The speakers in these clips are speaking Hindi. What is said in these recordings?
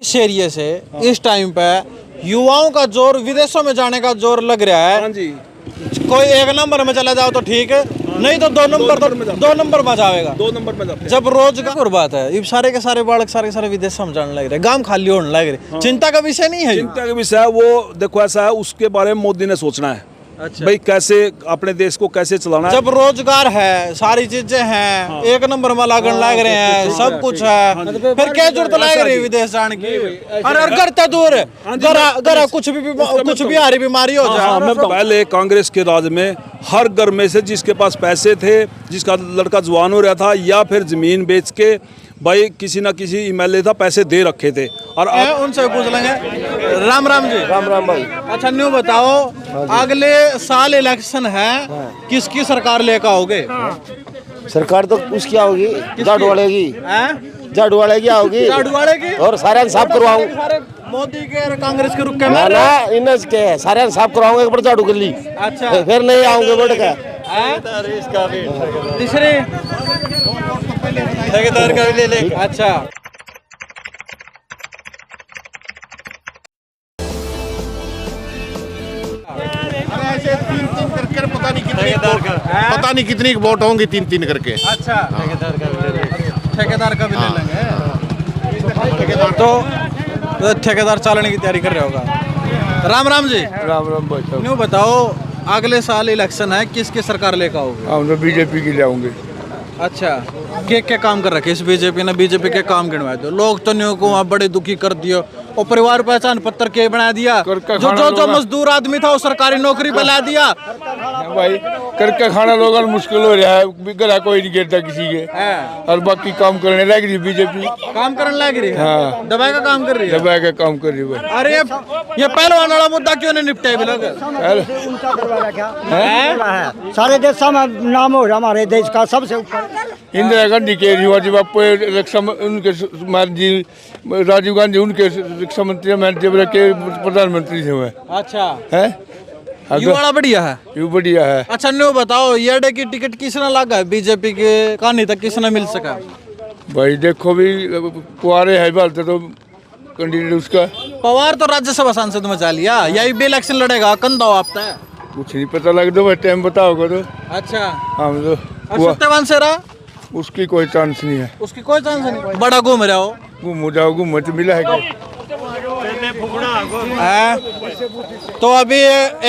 इस एरिए से इस टाइम पे युवाओं का जोर विदेशों में जाने का जोर लग रहा है। हाँ जी, कोई एक नंबर में चला जाओ तो ठीक है, नहीं तो दो नंबर में जाएगा। 2 नंबर में जाते हैं। जब रोजगार बात है, ये सारे के सारे बालक सारे के सारे विदेश में जाने लग रहे, गांव खाली होने लग रहे। चिंता का विषय नहीं है। चिंता का विषय है वो, देखो ऐसा है, उसके बारे में मोदी ने सोचना है। अच्छा। भाई कैसे अपने देश को कैसे चलाना है। जब रोजगार है, सारी चीजें हैं, एक नंबर में लागण लग रहे हैं, सब कुछ है, फिर क्या जरूरत लग रही है विदेश जाने की। अरे घर तो दूर है, घर कुछ भी आ रही बीमारी हो जाए। पहले कांग्रेस के राज में हर घर में से जिसके पास पैसे थे, जिसका लड़का जवान हो रहा था, या फिर जमीन बेच के भाई किसी ना किसी एमएलए था पैसे दे रखे थे। और उनसे पूछ लेंगे। राम राम जी। राम राम भाई। अच्छा न्यू बताओ, अगले साल इलेक्शन है, किसकी सरकार लेकर आओगे? सरकार तो उसकी आओगी, झाड़ू वाले की। झाड़ू वाले की आओगी, झाड़ू वाले की। और सारे साफ करवाऊँ। मोदी के और कांग्रेस के रुक के ना ना इन्हें के सारे साफ करवाऊंगे, एक बार झाड़ू कर ली। अच्छा, फिर नहीं आऊंगे बोल के। तीसरे ठेकेदार का भी ले ले। अच्छा, ऐसे 3-3 करके पता नहीं कितनी वोट होंगी, 3-3 करके। अच्छा, ठेकेदार का भी ले लेंगे। तो ठेकेदार चलाने की तैयारी कर रहे होगा। राम राम जी। राम राम भाई। न्यू बताओ, अगले साल इलेक्शन है, किसकी सरकार लेकर आओगे? हम तो बीजेपी की लाऊंगे। अच्छा, क्या काम कर रखे इस बीजेपी ने? बीजेपी के काम गिनवा दो। लोग तो न्यू को बड़े दुखी कर दियो, और परिवार पहचान पत्र के बना दिया। जो मजदूर आदमी था वो सरकारी नौकरी पे ला दिया। भाई करके खाना लोगों को मुश्किल हो रहा है, गला कोई नहीं गिरता किसी के, और बाकी काम करने लग रही बीजेपी। काम करने लग रही है। हाँ। दबाई का काम कर रही है। दबाई का काम कर रही है। अरे ये पहलवान वाला मुद्दा क्यों नहीं निपटा भी लोग? सारे देश में नाम हो रहा हमारे देश का सबसे ऊपर। इंदिरा गांधी के रिवाजी बापू रक्षा उनके जी, राजीव गांधी उनके रक्षा मंत्री के प्रधानमंत्री थे। अच्छा है, ये बड़ा बढ़िया है। ये बढ़िया है। अच्छा न्यू बताओ, येडे की टिकट किसने लगा है? बीजेपी के कहानी तक किसने मिल सका? भाई देखो भी कुआरे है बालते तो कैंडिडेट उसका पवार तो राज्यसभा सांसद में जा लिया, यही भी इलेक्शन लड़ेगा। कंधा आपता है, कुछ नहीं पता लग दो भाई, टाइम बताओगे तो। अच्छा, हम तो सत्यवान सेरा उसकी कोई चांस नहीं है। उसकी कोई चांस नहीं। बड़ा घूम रहा हो, घूम तो मिला है। तो अभी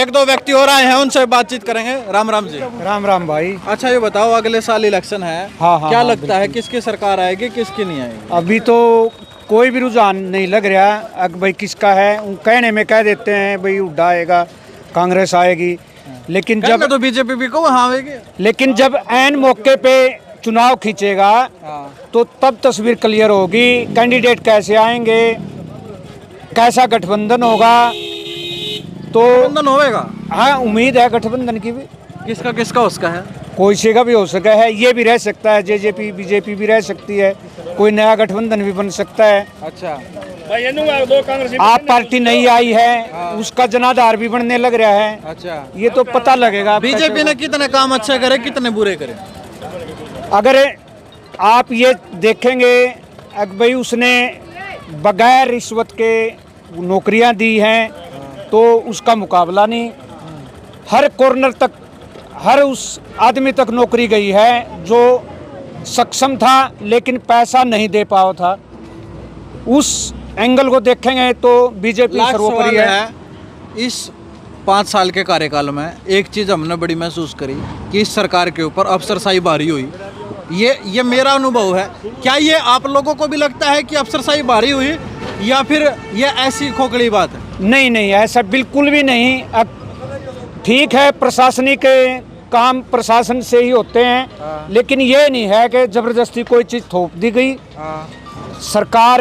एक दो व्यक्ति और आए हैं, उनसे बातचीत करेंगे। राम राम जी। राम राम भाई। अच्छा ये बताओ, अगले साल इलेक्शन है, क्या लगता है किसकी सरकार आएगी, किसकी नहीं आएगी? अभी तो कोई भी रुझान नहीं लग रहा अब भाई किसका है। कहने में कह देते हैं भाई हुड्डा आएगा, कांग्रेस आएगी, लेकिन जब तो बीजेपी भी को वहाँ आएगी। लेकिन जब ऐन मौके पे चुनाव खींचेगा तो तब तस्वीर क्लियर होगी, कैंडिडेट कैसे आएंगे, कैसा गठबंधन होगा। तो गठबंधन होगा। हाँ, उम्मीद है गठबंधन की भी। किसका उसका है? कोई से का भी हो सका है, ये भी रह सकता है, जेजेपी बीजेपी भी रह सकती है, कोई नया गठबंधन भी बन सकता है। अच्छा, आप पार्टी नहीं आई है, उसका जनाधार भी बनने लग रहा है। अच्छा, ये तो पता लगेगा। बीजेपी ने कितने काम अच्छे करे, कितने बुरे करे। अगर आप ये देखेंगे भाई, उसने बगैर रिश्वत के नौकरियां दी हैं, तो उसका मुकाबला नहीं। हर कॉर्नर तक, हर उस आदमी तक नौकरी गई है जो सक्षम था लेकिन पैसा नहीं दे पाया था। उस एंगल को देखेंगे तो बीजेपी सर्वोपरि है। इस 5 साल के कार्यकाल में एक चीज़ हमने बड़ी महसूस करी कि इस सरकार के ऊपर अफसरशाही भारी हुई। ये मेरा अनुभव है। क्या ये आप लोगों को भी लगता है कि अफसरशाही भारी हुई, या फिर ये ऐसी खोखली बात है? नहीं नहीं, ऐसा बिल्कुल भी नहीं। अब ठीक है, प्रशासनिक काम प्रशासन से ही होते हैं, लेकिन ये नहीं है कि जबरदस्ती कोई चीज़ थोप दी गई। सरकार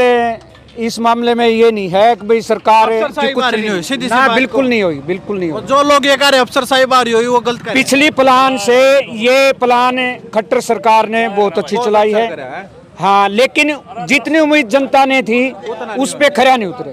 इस मामले में ये नहीं है कि भाई सरकार नहीं हुई, सीधी सी ना, बात बिल्कुल को। नहीं हुई, बिल्कुल नहीं हुई। जो लोग ये कह रहे अफसरशाही भारी हुई, वो गलत कह रहे हैं। पिछली प्लान से ये प्लान खट्टर सरकार ने बहुत अच्छी चलाई है। हाँ, लेकिन जितनी उम्मीद जनता ने थी उस पे खरा नहीं उतरे।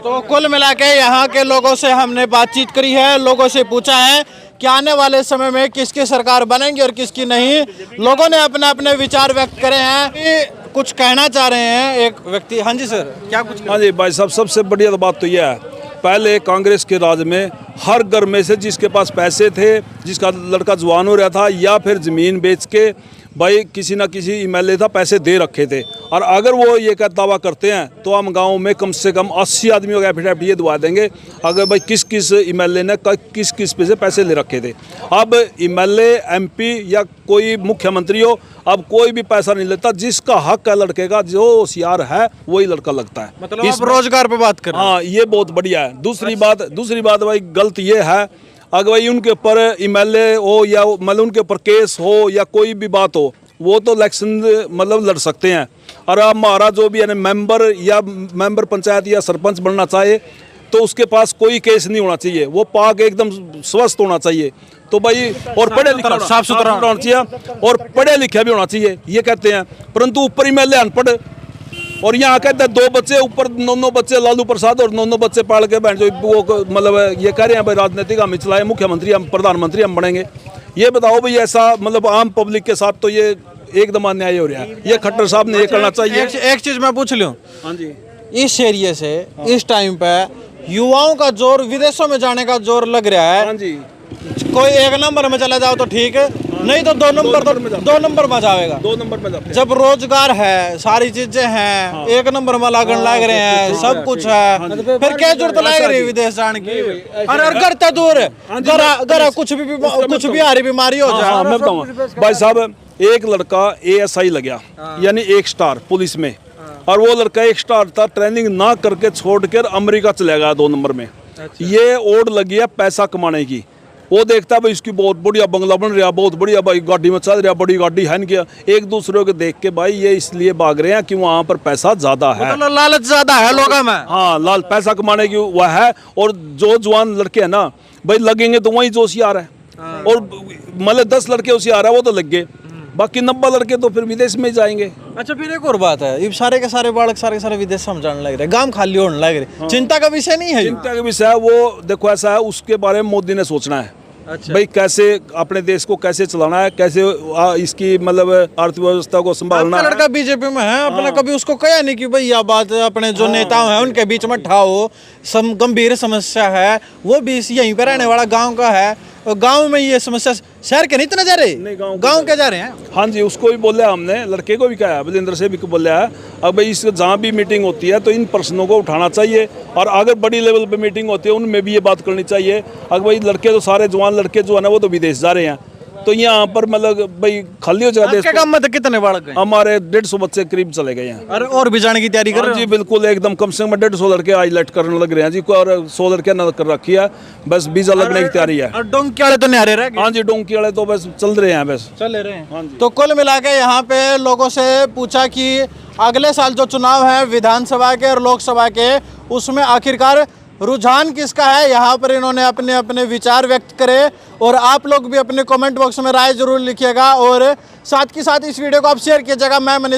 तो कुल मिला के यहाँ के लोगों से हमने बातचीत करी है, लोगों से पूछा है कि आने वाले समय में किसकी सरकार बनेगी और किसकी नहीं। लोगों ने अपने अपने विचार व्यक्त करे हैं कि कुछ कहना चाह रहे हैं एक व्यक्ति। हाँ जी सर, क्या कुछ हाँ जी भाई साहब, सबसे बढ़िया बात तो यह है, पहले कांग्रेस के राज में हर घर में से जिसके पास पैसे थे, जिसका लड़का जवान हो रहा था या फिर ज़मीन बेच के भाई किसी ना किसी एमएलए था पैसे दे रखे थे। और अगर वो ये का दावा करते हैं तो हम गांव में कम से कम 80 आदमियों का एफिडेविट ये दवा देंगे अगर भाई किस किस एमएलए ने किस किस पे से पैसे ले रखे थे। अब एमएलए एमपी या कोई मुख्यमंत्री हो, अब कोई भी पैसा नहीं लेता, जिसका हक है लड़के का, जो होशियार है वही लड़का लगता है। मतलब आप रोजगार पे बात कर रहे हैं। हाँ, ये बहुत बढ़िया है। दूसरी बात भाई गलत ये है, अगर भाई उनके ऊपर एमएलए हो या मतलब उनके ऊपर केस हो या कोई भी बात हो, वो तो इलेक्शन मतलब लड़ सकते हैं। और अब हमारा जो भी है मेंबर पंचायत या सरपंच बनना चाहे तो उसके पास कोई केस नहीं होना चाहिए, वो पाक एकदम स्वस्थ होना चाहिए। तो भाई और पढ़े लिखा साफ सुथरा होना चाहिए और पढ़े लिखे भी होना चाहिए, ये कहते हैं। परंतु ऊपर एमएलए अनपढ़, और यहाँ कहते हैं 2 बच्चे ऊपर 9 बच्चे लालू प्रसाद और 9 बच्चे पाल के बैठ जो वो मतलब ये कह रहे हैं भाई राजनीतिक हम चलाए, मुख्यमंत्री हम प्रधानमंत्री हम बनेंगे। ये बताओ भाई, ऐसा मतलब आम पब्लिक के साथ तो ये एकदम अन्याय हो रहा है। ये खट्टर साहब ने ये करना चाहिए। एक चीज मैं पूछ लूं, हाँ जी, इस एरिया से इस टाइम पे युवाओं का जोर, विदेशों में जाने का जोर लग रहा है। हाँ जी, कोई 1 नंबर में चला जाओ तो ठीक है, नहीं तो 2 नंबर में जाएगा। 2 नंबर में जाते हैं। जब रोजगार है, सारी चीजें हैं, 1 नंबर में लागण लाग रहे हैं, सब कुछ है, फिर क्या जरूरत लग रही है विदेश जाने की? अरे घर तो दूर है, घर कुछ भी आ रही बीमारी हो जाए। मैं बताऊँ भाई साहब, एक लड़का ASI लग गया, यानी 1 स्टार पुलिस में, और वो लड़का 1 स्टार था, ट्रेनिंग ना करके छोड़कर अमेरिका चला गया 2 नंबर में। ये ओढ़ लगी है पैसा कमाने की। वो देखता है भाई इसकी बहुत बढ़िया बंगला बन रहा, बहुत बढ़िया भाई गाड़ी में चल रहा, बड़ी गाड़ी है क्या, एक दूसरे को देख के भाई ये इसलिए भाग रहे हैं कि वहाँ पर पैसा ज्यादा है, मतलब लालच ज्यादा है लोगों में। हाँ, लाल पैसा कमाने की वह है। और जो जवान लड़के हैं ना भाई लगेंगे तो वही जो होशियार है, और मतलब 10 लड़के होशियार है वो तो लग गए, बाकी 90 लड़के तो फिर विदेश में जाएंगे। अच्छा, फिर एक और बात है, ये सारे के सारे बालक सारे के सारे विदेश में जाने लग रहे, गांव खाली होने लग रहे। चिंता का विषय नहीं है, चिंता का विषय है वो। देखो ऐसा है, उसके बारे में मोदी ने सोचना है। अच्छा। भाई कैसे अपने देश को कैसे चलाना है, कैसे इसकी मतलब अर्थव्यवस्था को संभालना है। लड़का बीजेपी में है, अपने कभी उसको कहा नहीं कि भाई यह बात अपने जो नेता हैं उनके बीच में ठाओ, गंभीर समस्या है। वो भी यहीं पर रहने वाला गांव का है, और गांव में ये समस्या शहर के नहीं इतना जा रहे, गांव के जा रहे हैं। हाँ जी, उसको भी बोला हमने, लड़के को भी कहा है, बलिंदर से भी बोला है। अब भाई इस जहाँ भी मीटिंग होती है तो इन प्रश्नों को उठाना चाहिए, और अगर बड़ी लेवल पे मीटिंग होती है उनमें भी ये बात करनी चाहिए। अगर भाई लड़के तो सारे जवान लड़के जो है ना वो तो विदेश जा रहे हैं, तो यहाँ पर मतलब भाई खाली हो जाते हैं। गांव में तो कितने बालक हैं? हमारे 150 बच्चे करीब चले गए हैं। अरे और भी जाने की तैयारी कर रहे हैं जी, बिल्कुल एकदम कम से कम 150 लड़के आईलेट करने लग रहे हैं जी, और 100 लड़के न कर रखी है, बस वीजा लगने की तैयारी है। और डोंकी वाले तो न्यारे रह गए। हाँ जी, डोंकी वाले तो बस चल रहे हैं, बस चल रहे हैं। तो कुल मिला के यहाँ पे लोगों से पूछा कि अगले साल जो चुनाव है विधानसभा के और लोकसभा के, उसमें आखिरकार रुझान किसका है, यहाँ पर इन्होंने अपने अपने विचार व्यक्त करे। और आप लोग भी अपने कमेंट बॉक्स में राय जरूर लिखिएगा, और साथ ही साथ इस वीडियो को आप शेयर कीजिएगा। मैं मनीष